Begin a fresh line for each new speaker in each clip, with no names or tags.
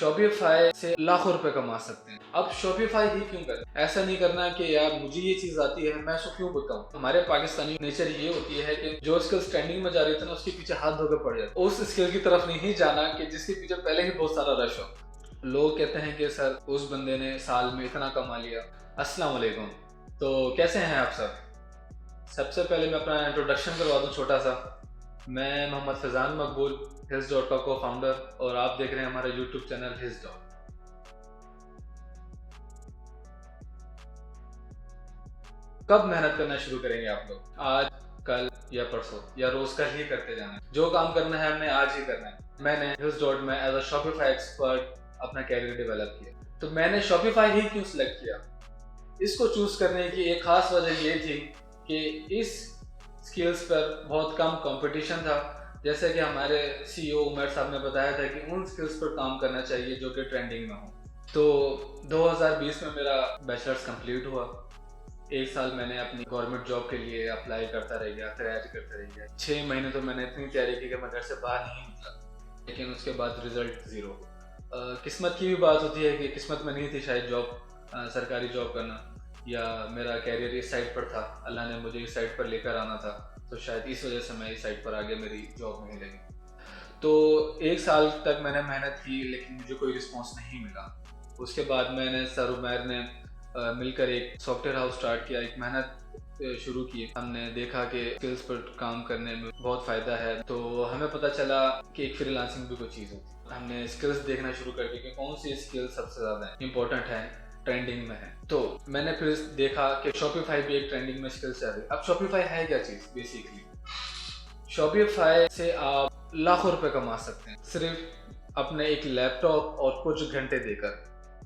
Shopify से लाखों रुपए कमा सकते हैं। अब शॉपिफाई ही क्यों करें? ऐसा नहीं करना कि यार मुझे ये चीज आती है मैं इसको क्यों बताऊं। हमारे पाकिस्तानी नेचर ये होती है कि जो स्किल्स ट्रेंडिंग में जा रही थी ना उसके पीछे हाथ धोकर पड़ जाते, उस स्किल की तरफ नहीं जाना कि जिसके पीछे पहले ही बहुत सारा रश हो। लोग कहते हैं कि सर उस बंदे ने साल में इतना कमा लिया। अस्सलाम वालेकुम, तो कैसे हैं आप सब? सबसे पहले मैं अपना इंट्रोडक्शन करवा दूं छोटा सा। मैं मोहम्मद फैज़ान मकबूल, हिज़ का को फाउंडर, और आप देख रहे हैं हमारा यूट्यूब चैनल हिज़। कब मेहनत करना शुरू करेंगे आप लोग? आज, कल या परसों या रोज कल ही करते जाना है। जो काम करना है हमने आज ही करना है। मैंने हिज़ में एज अ शॉपिफाई एक्सपर्ट अपना कैरियर डेवलप किया। तो मैंने शॉपिफाई ही क्यों सिलेक्ट किया? इसको चूज करने की एक खास वजह ये थी कि इस स्किल्स पर बहुत कम कंपटीशन था। जैसे कि हमारे CEO उमर साहब ने बताया था कि उन स्किल्स पर काम करना चाहिए जो कि ट्रेंडिंग में हो। तो 2020 में मेरा बैचलर्स कंप्लीट हुआ। एक साल मैंने अपनी गवर्नमेंट जॉब के लिए अप्लाई करता रह गया, तैयारी करता रह गया। 6 महीने तो मैंने इतनी तैयारी की कि मैं घर से बाहर नहीं निकला, लेकिन उसके बाद रिजल्ट ज़ीरो। किस्मत की भी बात होती है कि किस्मत में नहीं थी शायद जॉब, सरकारी जॉब करना, या मेरा कैरियर इस साइड पर था, अल्लाह ने मुझे इस साइड पर लेकर आना था, तो शायद इस वजह से मैं इस साइड पर आगे मेरी जॉब नहीं लगी। तो 1 साल तक मैंने मेहनत की लेकिन मुझे कोई रिस्पॉन्स नहीं मिला। उसके बाद मैंने सर उमैर ने मिलकर एक सॉफ्टवेयर हाउस स्टार्ट किया, एक मेहनत शुरू की। हमने देखा कि स्किल्स पर काम करने में बहुत फ़ायदा है, तो हमें पता चला कि एक फ्रीलांसिंग भी कोई चीज़ होती है। हमने स्किल्स देखना शुरू कर दी कि कौन सी स्किल सबसे ज़्यादा इम्पोर्टेंट है, ट्रेंडिंग में है। तो मैंने फिर देखा कि शॉपिफाई भी एक ट्रेंडिंग में स्किल चल रही है। अब शॉपिफाई है क्या चीज़? बेसिकली शॉपिफाई से आप लाखों रुपए कमा सकते हैं सिर्फ अपने एक लैपटॉप और कुछ घंटे देकर।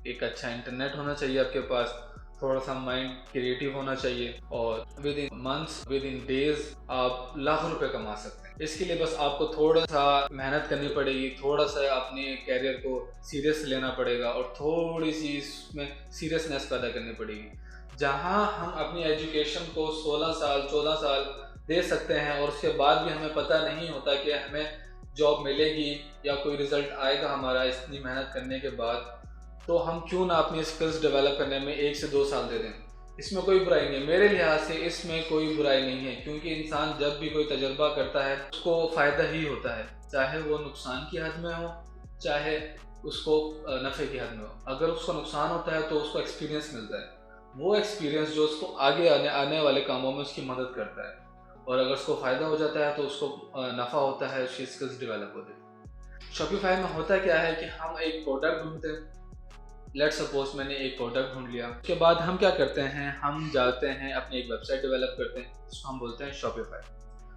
एक अच्छा इंटरनेट होना चाहिए आपके पास, थोड़ा सा माइंड क्रिएटिव होना चाहिए, और with in months, with in days आप लाखों रुपए कमा सकते हैं। इसके लिए बस आपको थोड़ा सा मेहनत करनी पड़ेगी, थोड़ा सा अपने कैरियर को सीरियस लेना पड़ेगा, और थोड़ी सी इसमें सीरियसनेस पैदा करनी पड़ेगी। जहाँ हम अपनी एजुकेशन को 16 साल 14 साल दे सकते हैं और उसके बाद भी हमें पता नहीं होता कि हमें जॉब मिलेगी या कोई रिजल्ट आएगा हमारा इतनी मेहनत करने के बाद, तो हम क्यों ना अपनी स्किल्स डेवलप करने में 1 से 2 साल दे दें। इसमें कोई बुराई नहीं है, मेरे लिहाज से इसमें कोई बुराई नहीं है, क्योंकि इंसान जब भी कोई तजर्बा करता है उसको फ़ायदा ही होता है, चाहे वो नुकसान की हद में हो, चाहे उसको नफ़े की हद में हो। अगर उसको नुकसान होता है तो उसको एक्सपीरियंस मिलता है, वो एक्सपीरियंस जो उसको आगे आने वाले कामों में उसकी मदद करता है, और अगर उसको फ़ायदा हो जाता है तो उसको नफ़ा होता है, उसकी स्किल्स डेवलप होती है। शॉपिफाई में होता क्या है कि हम एक प्रोडक्ट ढूंढते हैं। लेट्स सपोज मैंने एक प्रोडक्ट ढूंढ लिया, उसके बाद हम क्या करते हैं, हम जाते हैं अपनी एक वेबसाइट डेवलप करते हैं, जिसको हम बोलते हैं शॉपिफाई।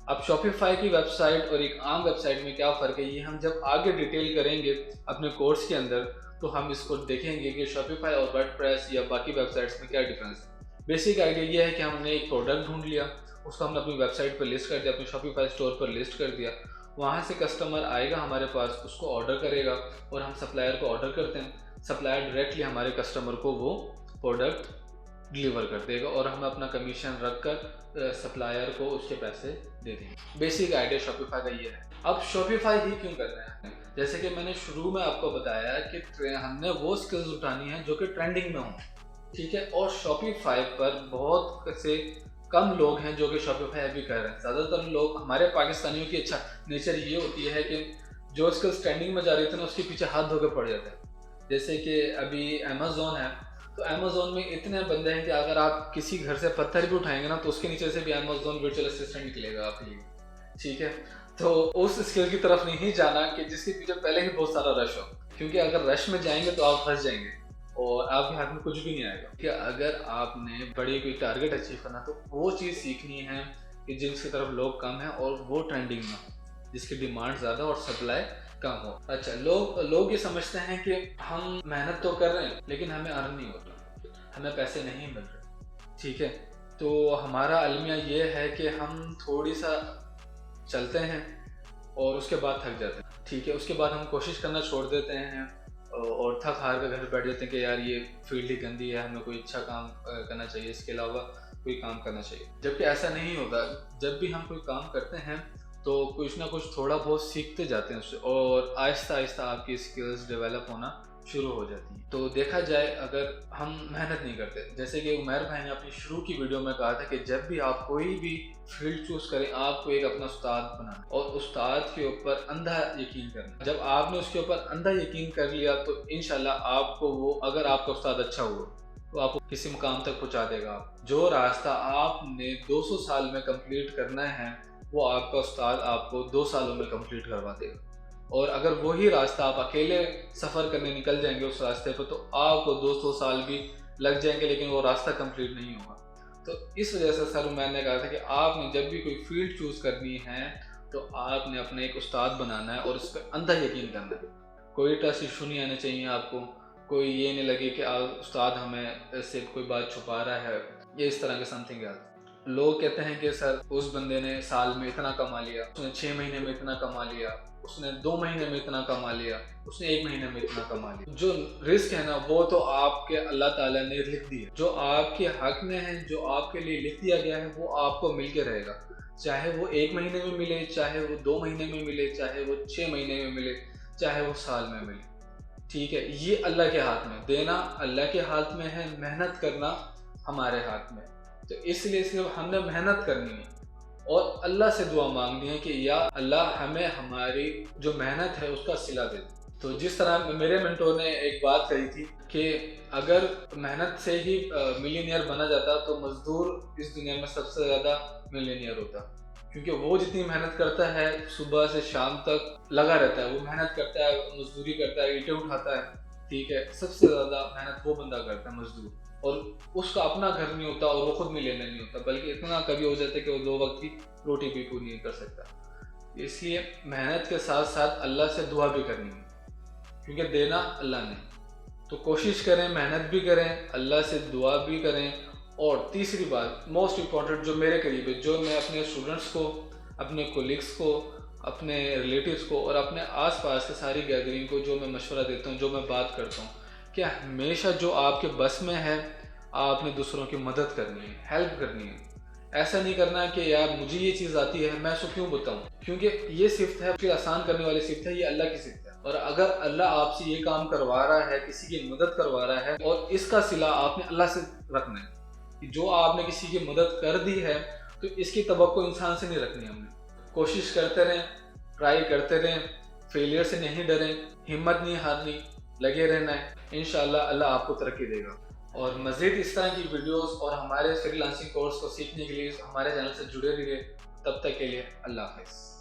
अब शॉपिफाई की वेबसाइट और एक आम वेबसाइट में क्या फ़र्क है, ये हम जब आगे डिटेल करेंगे अपने कोर्स के अंदर तो हम इसको देखेंगे कि शॉपिफाई और वर्डप्रेस या बाकी वेबसाइट्स में क्या डिफरेंस है। बेसिक आइडिया ये है कि हमने एक प्रोडक्ट ढूंढ लिया, उसको हमने अपनी वेबसाइट पर लिस्ट कर दिया, अपने शॉपिफाई स्टोर पर लिस्ट कर दिया। वहाँ से कस्टमर आएगा हमारे पास, उसको ऑर्डर करेगा, और हम सप्लायर को ऑर्डर करते हैं। सप्लायर डायरेक्टली हमारे कस्टमर को वो प्रोडक्ट डिलीवर कर देगा, और हम अपना कमीशन रख कर सप्लायर को उसके पैसे दे देंगे। बेसिक आइडिया शॉपिफाई का ये है। अब शॉपिफाई ही क्यों करना है? जैसे कि मैंने शुरू में आपको बताया कि हमने वो स्किल्स उठानी है जो कि ट्रेंडिंग में हो, ठीक है। और शॉपिफाई पर बहुत से कम लोग हैं जो कि शॉपिफाई अभी कर रहे हैं। ज़्यादातर लोग, हमारे पाकिस्तानियों की अच्छा नेचर ये होती है कि जो स्किल्स ट्रेंडिंग में जा रही थी ना उसके पीछे हाथ धोकर पड़ जाते हैं। जैसे कि अभी अमेज़ोन है, तो अमेज़ोन में इतने बंदे हैं कि अगर आप किसी घर से पत्थर भी उठाएंगे ना तो उसके नीचे से भी अमेज़ोन वर्चुअल असिस्टेंट निकलेगा आपके लिए, ठीक है। तो उस स्किल की तरफ नहीं जाना कि जिसके पीछे पहले ही बहुत सारा रश हो, क्योंकि अगर रश में जाएंगे तो आप फंस जाएंगे और आपके हाथ में कुछ भी नहीं आएगा। कि अगर आपने बड़ी कोई टारगेट अचीव करना तो वो चीज़ सीखनी है कि जिसकी तरफ लोग कम हैं और वो ट्रेंडिंग में हो, जिसकी डिमांड ज़्यादा और सप्लाई कम हो। अच्छा, लोग ये समझते हैं कि हम मेहनत तो कर रहे हैं लेकिन हमें अर्न नहीं होता, हमें पैसे नहीं मिल रहे, ठीक है। तो हमारा अलमिया ये है कि हम थोड़ी सा चलते हैं और उसके बाद थक जाते हैं, ठीक है। उसके बाद हम कोशिश करना छोड़ देते हैं और थक हार कर घर बैठ जाते हैं कि यार ये फील्ड ही गंदी है, हमें कोई अच्छा काम करना चाहिए, इसके अलावा कोई काम करना चाहिए। जबकि ऐसा नहीं होता। जब भी हम कोई काम करते हैं तो कुछ ना कुछ थोड़ा बहुत सीखते जाते हैं उससे, और आहिस्ता आहिस्ता आपकी स्किल्स डेवलप होना शुरू हो जाती है। तो देखा जाए अगर हम मेहनत नहीं करते, जैसे कि उमर भाई ने अपनी शुरू की वीडियो में कहा था कि जब भी आप कोई भी फील्ड चूज करें, आपको एक अपना उस्ताद बनाना और उस्ताद के ऊपर अंधा यकीन करना। जब आपने उसके ऊपर अंधा यकीन कर लिया तो इंशाल्लाह आपको वो, अगर आपका उस्ताद अच्छा हुआ तो आपको किसी मुकाम तक पहुंचा देगा। जो रास्ता आपने 200 साल में कंप्लीट करना है वो आपका उस्ताद आपको 2 सालों में कंप्लीट करवा देगा। और अगर वही रास्ता आप अकेले सफ़र करने निकल जाएंगे उस रास्ते पर, तो आपको 200 साल भी लग जाएंगे लेकिन वो रास्ता कंप्लीट नहीं होगा। तो इस वजह से सर मैंने कहा था कि आपने जब भी कोई फील्ड चूज़ करनी है तो आपने अपने एक उस्ताद बनाना है और उस पर अंधा यकीन करना है। कोई ट्रस्ट इशू नहीं आने चाहिए आपको, कोई ये नहीं लगे कि उस्ताद हमें इससे कोई बात छुपा रहा है, ये इस तरह के समथिंग याद। लोग कहते हैं कि सर उस बंदे ने साल में इतना कमा लिया, उसने 6 महीने में इतना कमा लिया, उसने 2 महीने में इतना कमा लिया, उसने 1 महीने में इतना कमा लिया। जो रिस्क है ना वो तो आपके अल्लाह ताला ने लिख दिया। जो आपके हक में है, जो आपके लिए लिख दिया गया है, वो आपको मिल के रहेगा। चाहे वो 1 महीने में मिले, चाहे वो 2 महीने में मिले, चाहे वो 6 महीने में मिले, चाहे वो साल में मिले। ठीक है, ये अल्लाह के हाथ में, देना अल्लाह के हाथ में है, मेहनत करना हमारे हाथ में। तो इसलिए सिर्फ हमने मेहनत करनी है और अल्लाह से दुआ मांगनी है कि या अल्लाह हमें हमारी जो मेहनत है उसका सिला दे। तो जिस तरह मेरे मेंटोर ने एक बात कही थी कि अगर मेहनत से ही मिलीनियर बना जाता तो मजदूर इस दुनिया में सबसे ज़्यादा मिलीनियर होता, क्योंकि वो जितनी मेहनत करता है सुबह से शाम तक लगा रहता है, वो मेहनत करता है, मजदूरी करता है, ईंटें उठाता है। ठीक है, सबसे ज़्यादा मेहनत वो बंदा करता है मजदूर, और उसका अपना घर नहीं होता और वो खुद मिलियनर नहीं होता, बल्कि इतना कभी हो जाता है कि वो 2 वक्त की रोटी भी पूरी नहीं कर सकता। इसलिए मेहनत के साथ साथ अल्लाह से दुआ भी करनी है, क्योंकि देना अल्लाह ने। तो कोशिश करें, मेहनत भी करें, अल्लाह से दुआ भी करें। और तीसरी बात मोस्ट इम्पॉर्टेंट जो मेरे करीब है, जो मैं अपने स्टूडेंट्स को, अपने कोलिग्स को, अपने रिलेटिव्स को और अपने आसपास के सारी गैदरिंग को जो मैं मशवरा देता हूँ, जो मैं बात करता हूँ, कि हमेशा जो आपके बस में है आपने दूसरों की मदद करनी है, हेल्प करनी है। ऐसा नहीं करना कि यार मुझे ये चीज़ आती है मैं इसको क्यों बताऊँ, क्योंकि ये सिफ्त है, फिर आसान करने वाली सिफ्त है, ये अल्लाह की सिफ्त है। और अगर अल्लाह आपसे ये काम करवा रहा है, किसी की मदद करवा रहा है, और इसका सिला आपने अल्लाह से रखना है कि जो आपने किसी की मदद कर दी है तो इसकी तवक्को इंसान से नहीं रखनी। हमने कोशिश करते रहें, ट्राई करते रहें, फेलियर से नहीं डरें, हिम्मत नहीं हारनी, लगे रहना है। इंशाअल्लाह अल्लाह आपको तरक्की देगा। और मज़ीद इस तरह की वीडियोस और हमारे फ्रीलांसिंग कोर्स को सीखने के लिए हमारे चैनल से जुड़े रहिए। तब तक के लिए अल्लाह हाफ़िज़।